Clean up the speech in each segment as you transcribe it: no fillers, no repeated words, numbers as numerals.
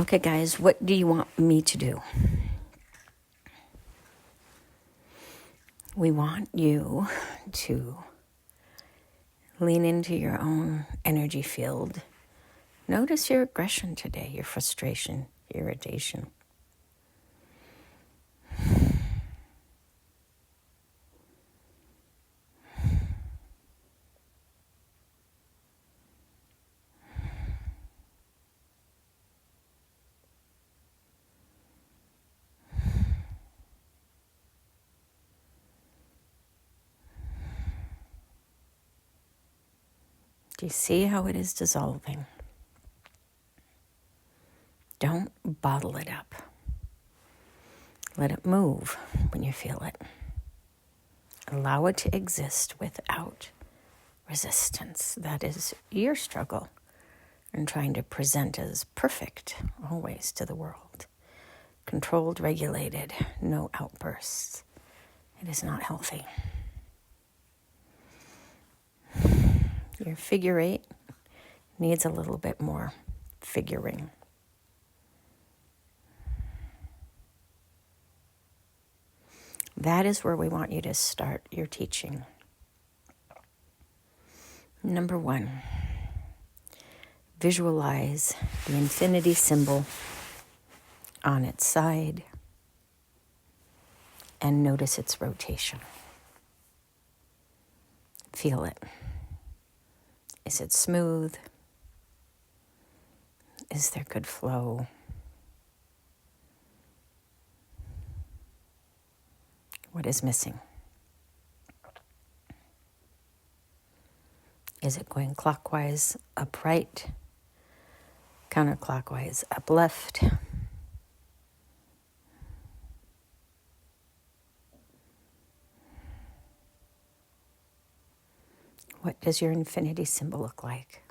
Okay, guys, what do you want me to do? We want you to lean into your own energy field. Notice your aggression today, your frustration, irritation. Do you see how it is dissolving? Don't bottle it up. Let it move when you feel it. Allow it to exist without resistance. That is your struggle in trying to present as perfect always to the world. Controlled, regulated, no outbursts. It is not healthy. Your figure eight needs a little bit more figuring. That is where we want you to start your teaching. Number 1, visualize the infinity symbol on its side and notice its rotation. Feel it. Is it smooth? Is there good flow? What is missing? Is it going clockwise, up right, counterclockwise, up left? What does your infinity symbol look like?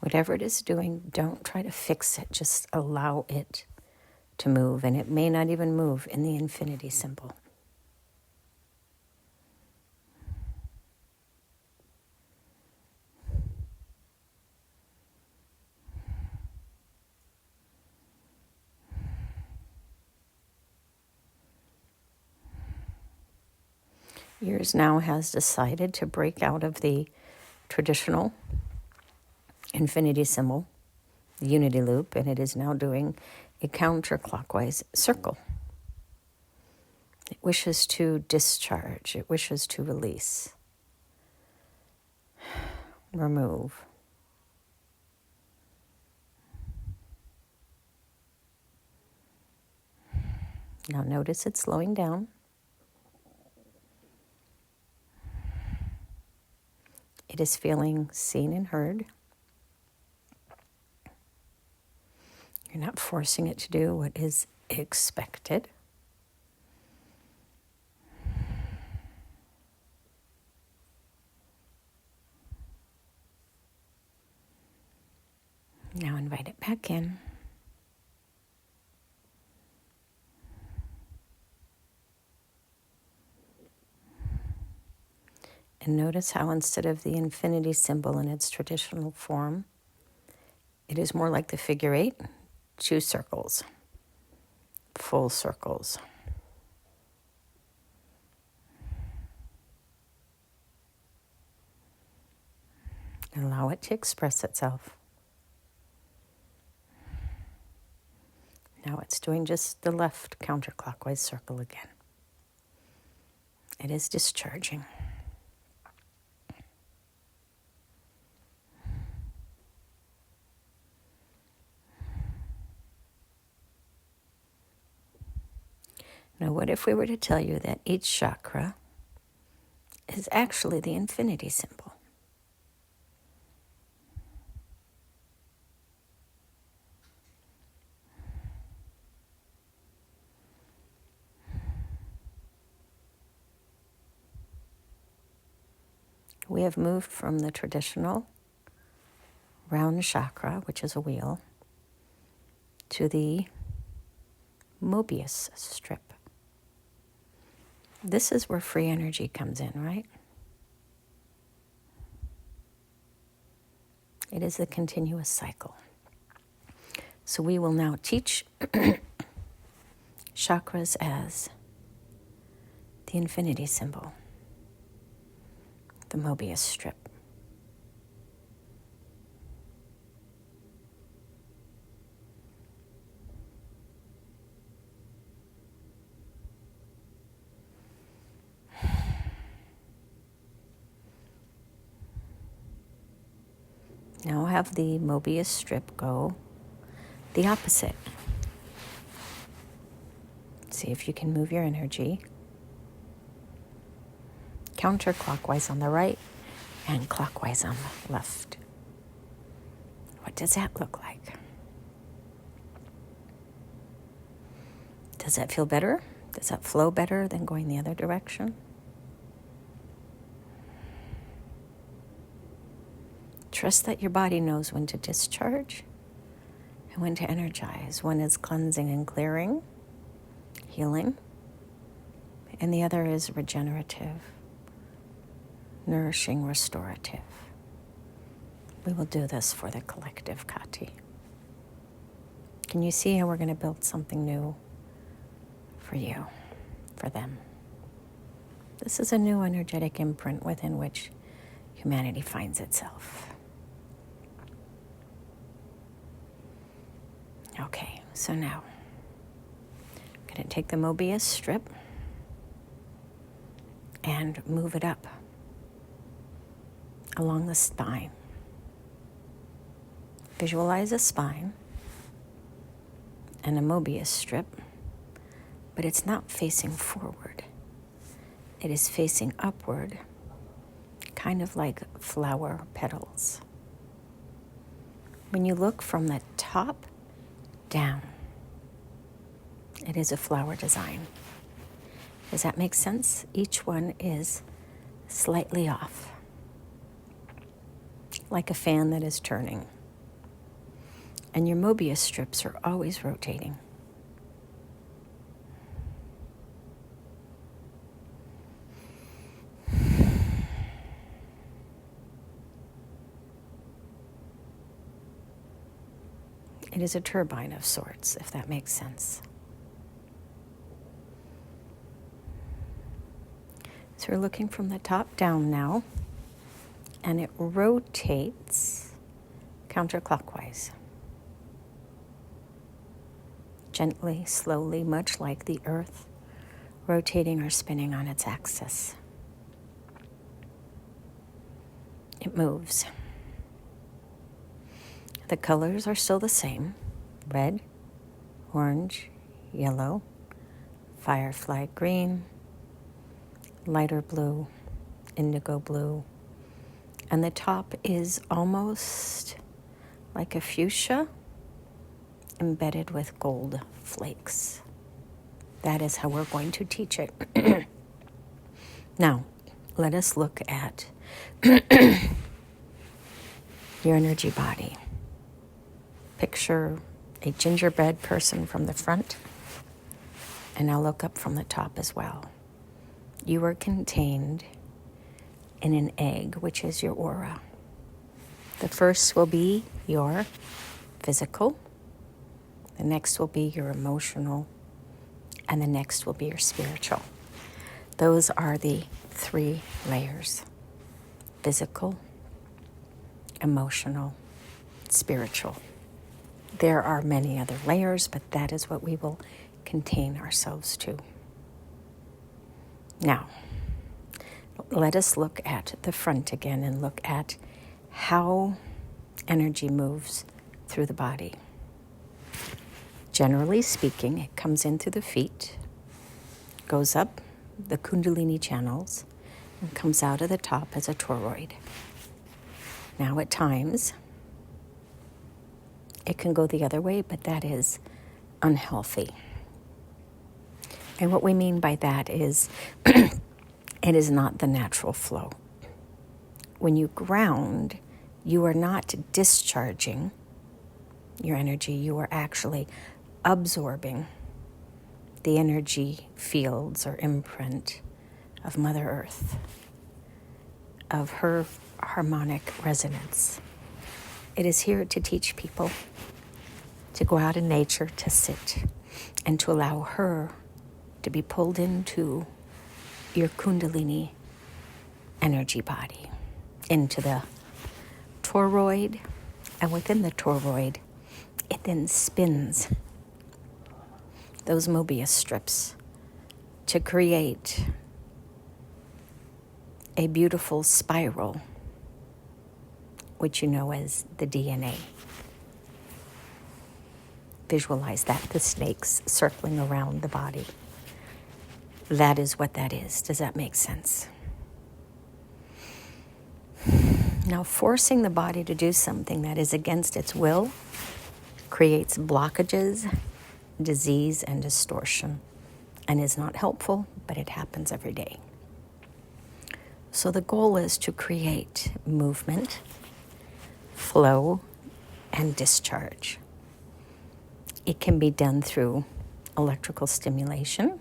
Whatever it is doing, don't try to fix it. Just allow it to move. And it may not even move in the infinity symbol. Yours now has decided to break out of the traditional infinity symbol, the unity loop, and it is now doing a counterclockwise circle. It wishes to discharge. It wishes to release, remove. Now notice it's slowing down. It is feeling seen and heard. You're not forcing it to do what is expected. Now invite it back in. And notice how instead of the infinity symbol in its traditional form, it is more like the figure eight, 2 circles, full circles. Allow it to express itself. Now it's doing just the left counterclockwise circle again. It is discharging. Now, what if we were to tell you that each chakra is actually the infinity symbol? We have moved from the traditional round chakra, which is a wheel, to the Mobius strip. This is where free energy comes in, right? It is a continuous cycle. So we will now teach chakras as the infinity symbol, the Mobius strip. Now have the Mobius strip go the opposite. See if you can move your energy counterclockwise on the right and clockwise on the left. What does that look like? Does that feel better? Does that flow better than going the other direction? Trust that your body knows when to discharge and when to energize. One is cleansing and clearing, healing, and the other is regenerative, nourishing, restorative. We will do this for the collective, Kati. Can you see how we're going to build something new for you, for them? This is a new energetic imprint within which humanity finds itself. Okay, so now I'm going to take the Mobius strip and move it up along the spine. Visualize a spine and a Mobius strip, but it's not facing forward. It is facing upward, kind of like flower petals. When you look from the top down, it is a flower design. Does that make sense? Each one is slightly off, like a fan that is turning. And your Mobius strips are always rotating. It is a turbine of sorts, if that makes sense. So we're looking from the top down now, and it rotates counterclockwise. Gently, slowly, much like the earth rotating or spinning on its axis. It moves. The colors are still the same: red, orange, yellow, firefly green, lighter blue, indigo blue, and the top is almost like a fuchsia embedded with gold flakes. That is how we're going to teach it. Now, let us look at your energy body. Picture a gingerbread person from the front, and now look up from the top as well. You are contained in an egg, which is your aura. The first will be your physical, the next will be your emotional, and the next will be your spiritual. Those are the 3 layers: physical, emotional, spiritual. There are many other layers, but that is what we will contain ourselves to. Now, let us look at the front again and look at how energy moves through the body. Generally speaking, it comes in through the feet, goes up the Kundalini channels, and comes out of the top as a toroid. Now, at times, it can go the other way, but that is unhealthy. And what we mean by that is it is not the natural flow. When you ground, you are not discharging your energy. You are actually absorbing the energy fields or imprint of Mother Earth, of her harmonic resonance. It is here to teach people to go out in nature, to sit, and to allow her to be pulled into your Kundalini energy body, into the toroid, and within the toroid, it then spins those Mobius strips to create a beautiful spiral, which you know as the DNA. Visualize that, the snakes circling around the body. That is what that is. Does that make sense? Now, forcing the body to do something that is against its will creates blockages, disease, and distortion, and is not helpful, but it happens every day. So the goal is to create movement, flow, and discharge. It can be done through electrical stimulation.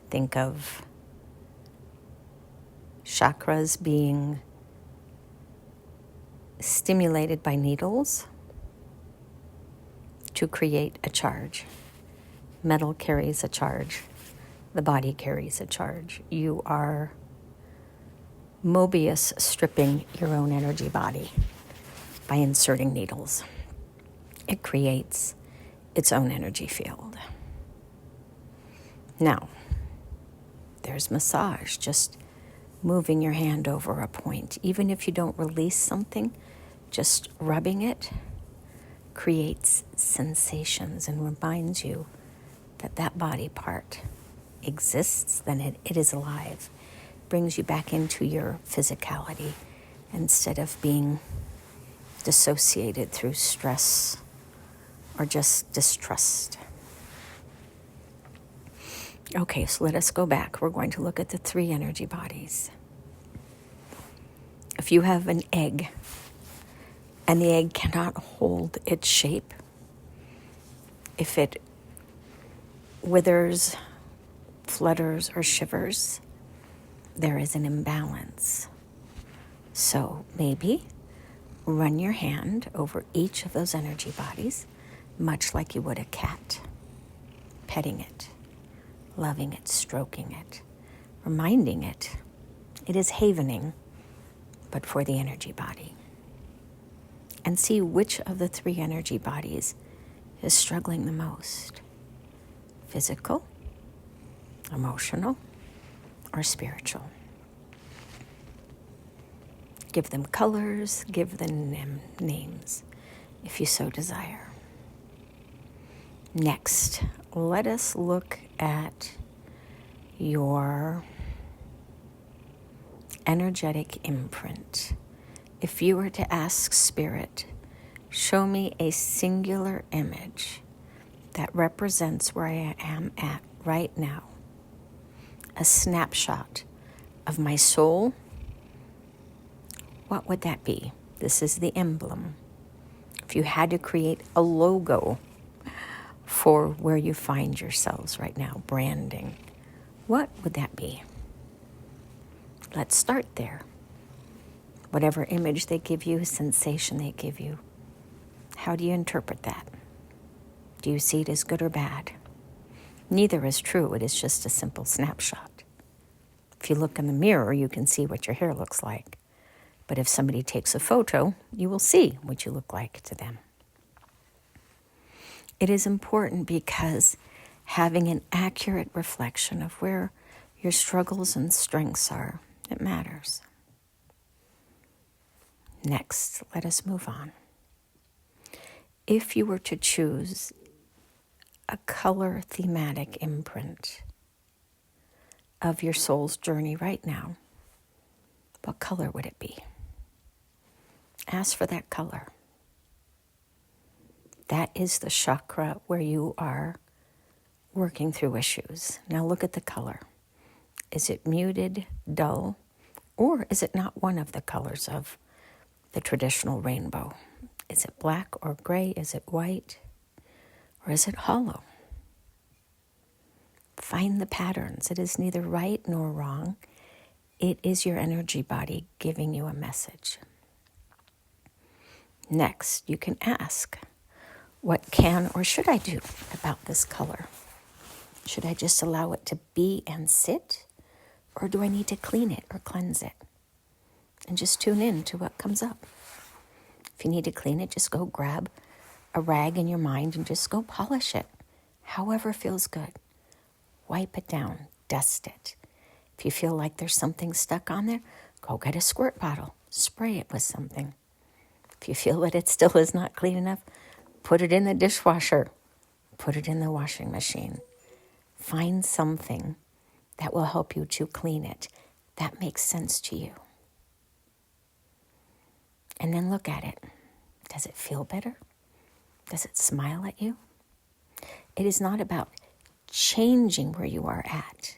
Think of chakras being stimulated by needles to create a charge. Metal carries a charge. The body carries a charge. You are Mobius stripping your own energy body by inserting needles. It creates its own energy field. Now, there's massage, just moving your hand over a point. Even if you don't release something, just rubbing it creates sensations and reminds you that that body part exists, then it is alive. Brings you back into your physicality instead of being dissociated through stress or just distrust. Okay, so let us go back. We're going to look at the 3 energy bodies. If you have an egg and the egg cannot hold its shape, if it withers, flutters, or shivers, there is an imbalance. So maybe run your hand over each of those energy bodies, much like you would a cat, petting it, loving it, stroking it, reminding it is havening, but for the energy body. And see which of the 3 energy bodies is struggling the most. Physical, emotional, or spiritual. Give them colors, give them names, if you so desire. Next, let us look at your energetic imprint. If you were to ask Spirit, show me a singular image that represents where I am at right now, a snapshot of my soul, what would that be? This is the emblem. If you had to create a logo for where you find yourselves right now, branding, what would that be? Let's start there. Whatever image they give you, sensation they give you, how do you interpret that? Do you see it as good or bad? Neither is true. It is just a simple snapshot. If you look in the mirror, you can see what your hair looks like. But if somebody takes a photo, you will see what you look like to them. It is important because having an accurate reflection of where your struggles and strengths are, it matters. Next, let us move on. If you were to choose a color thematic imprint of your soul's journey right now, what color would it be? Ask for that color. That is the chakra where you are working through issues. Now look at the color. Is it muted, dull, or is it not one of the colors of the traditional rainbow? Is it black or gray? Is it white? Or is it hollow? Find the patterns. It is neither right nor wrong. It is your energy body giving you a message. Next, you can ask, what can or should I do about this color? Should I just allow it to be and sit? Or do I need to clean it or cleanse it? And just tune in to what comes up. If you need to clean it, just go grab a rag in your mind and just go polish it. However feels good. Wipe it down, dust it. If you feel like there's something stuck on there, go get a squirt bottle, spray it with something. If you feel that it still is not clean enough, put it in the dishwasher, put it in the washing machine. Find something that will help you to clean it. That makes sense to you. And then look at it. Does it feel better? Does it smile at you? It is not about changing where you are at.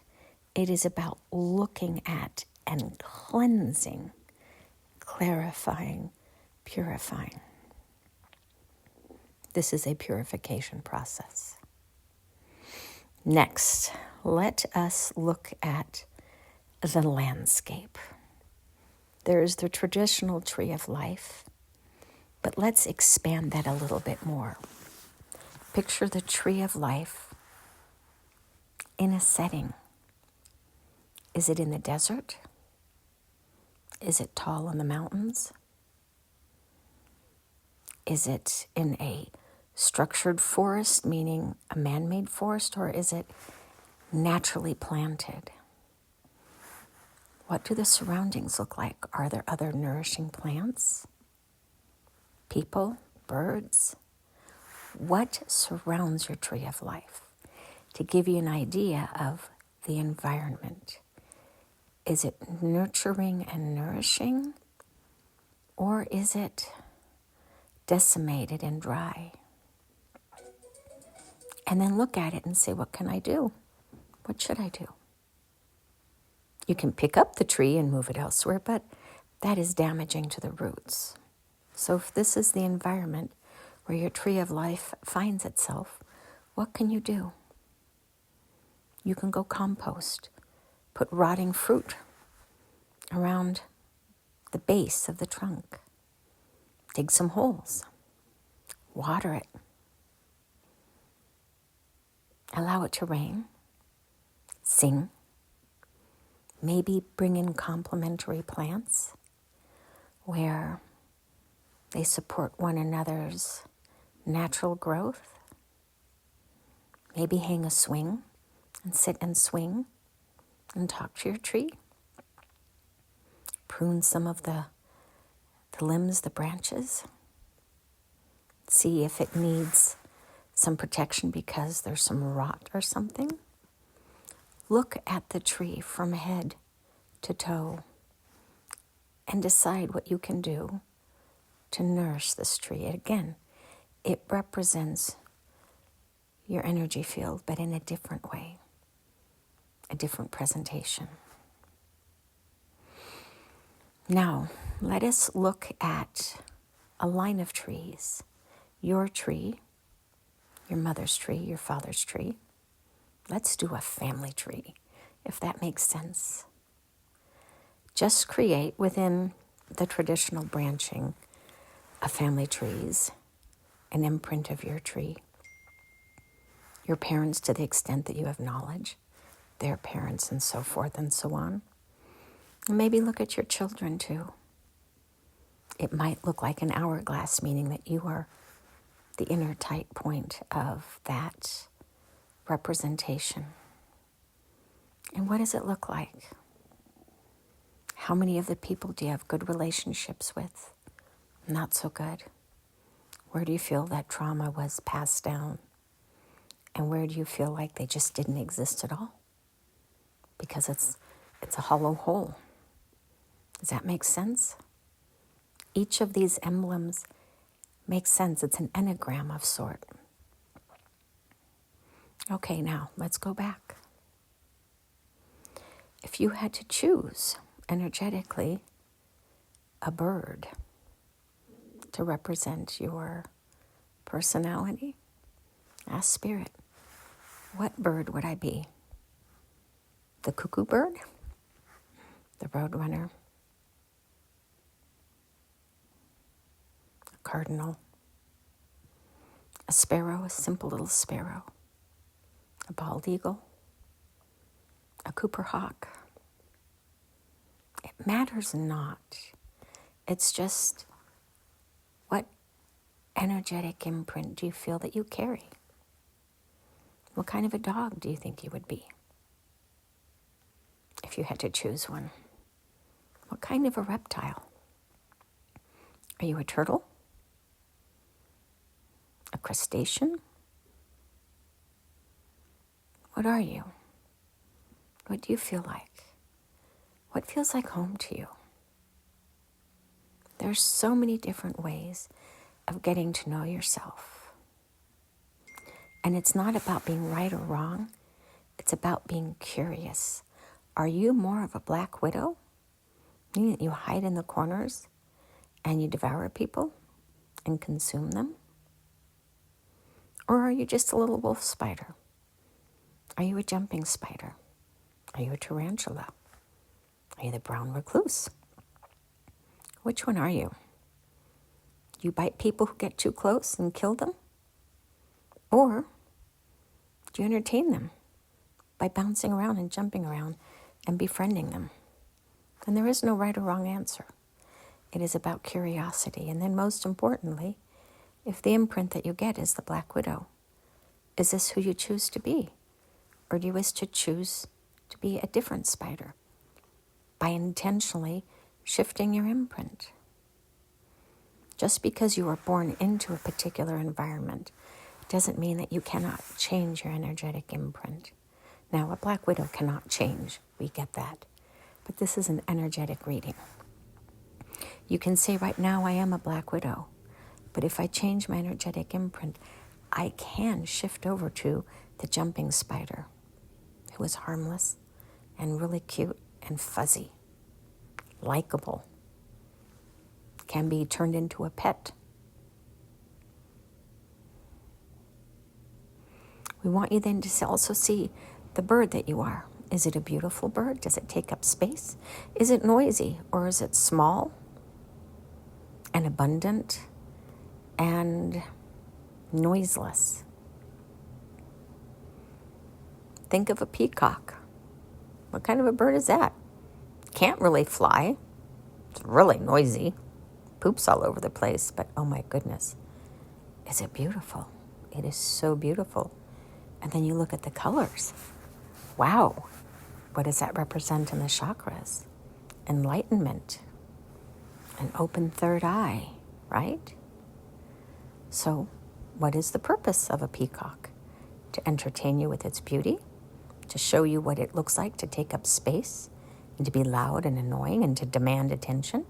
It is about looking at and cleansing, clarifying, purifying. This is a purification process. Next, let us look at the landscape. There is the traditional tree of life, but let's expand that a little bit more. Picture the tree of life in a setting. Is it in the desert? Is it tall in the mountains? Is it in a structured forest, meaning a man-made forest, or is it naturally planted? What do the surroundings look like? Are there other nourishing plants? People? Birds? What surrounds your tree of life? To give you an idea of the environment. Is it nurturing and nourishing? Or is it decimated and dry? And then look at it and say, what can I do? What should I do? You can pick up the tree and move it elsewhere, but that is damaging to the roots. So if this is the environment where your tree of life finds itself, what can you do? You can go compost. Put rotting fruit around the base of the trunk. Dig some holes. Water it. Allow it to rain. Sing. Maybe bring in complementary plants where they support one another's natural growth. Maybe hang a swing and sit and swing and talk to your tree. Prune some of the limbs, the branches. See if it needs some protection because there's some rot or something. Look at the tree from head to toe and decide what you can do to nourish this tree. Again, it represents your energy field, but in a different way, a different presentation. Now, let us look at a line of trees. Your tree, your mother's tree, your father's tree. Let's do a family tree, if that makes sense. Just create within the traditional branching of family trees an imprint of your tree. Your parents, to the extent that you have knowledge, their parents, and so forth and so on. And maybe look at your children too. It might look like an hourglass, meaning that you are the inner tight point of that representation. And what does it look like? How many of the people do you have good relationships with? Not so good. Where do you feel that trauma was passed down? And where do you feel like they just didn't exist at all? Because it's a hollow hole. Does that make sense? Each of these emblems makes sense. It's an enneagram of sort. Okay, now let's go back. If you had to choose energetically a bird to represent your personality, ask spirit, what bird would I be? the cuckoo bird, the roadrunner, a cardinal, a sparrow, a simple little sparrow, a bald eagle, a Cooper hawk. It matters not. It's just, what energetic imprint do you feel that you carry? What kind of a dog do you think you would be if you had to choose one? What kind of a reptile? Are you a turtle? A crustacean? What are you? What do you feel like? What feels like home to you? There's so many different ways of getting to know yourself. And it's not about being right or wrong. It's about being curious. Are you more of a black widow? Meaning that you hide in the corners and you devour people and consume them? Or are you just a little wolf spider? Are you a jumping spider? Are you a tarantula? Are you the brown recluse? Which one are you? Do you bite people who get too close and kill them? Or do you entertain them by bouncing around and jumping around and befriending them? And there is no right or wrong answer. It is about curiosity. And then most importantly, if the imprint that you get is the black widow, is this who you choose to be? Or do you wish to choose to be a different spider by intentionally shifting your imprint? Just because you were born into a particular environment doesn't mean that you cannot change your energetic imprint. Now, a black widow cannot change. We get that. But this is an energetic reading. You can say, right now I am a black widow. But if I change my energetic imprint, I can shift over to the jumping spider, who is harmless and really cute and fuzzy, likable, can be turned into a pet. We want you then to also see the bird that you are. Is it a beautiful bird? Does it take up space? Is it noisy, or is it small and abundant and noiseless? Think of a peacock. What kind of a bird is that? Can't really fly. It's really noisy. Poops all over the place, but oh my goodness, is it beautiful? It is so beautiful. And then you look at the colors. Wow, what does that represent in the chakras? Enlightenment, an open third eye, right? So what is the purpose of a peacock? To entertain you with its beauty? To show you what it looks like to take up space and to be loud and annoying and to demand attention?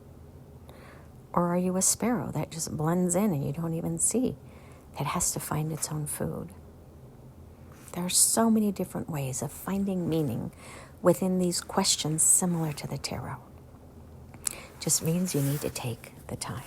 Or are you a sparrow that just blends in and you don't even see, that has to find its own food? There are so many different ways of finding meaning within these questions similar to the tarot. Just means you need to take the time.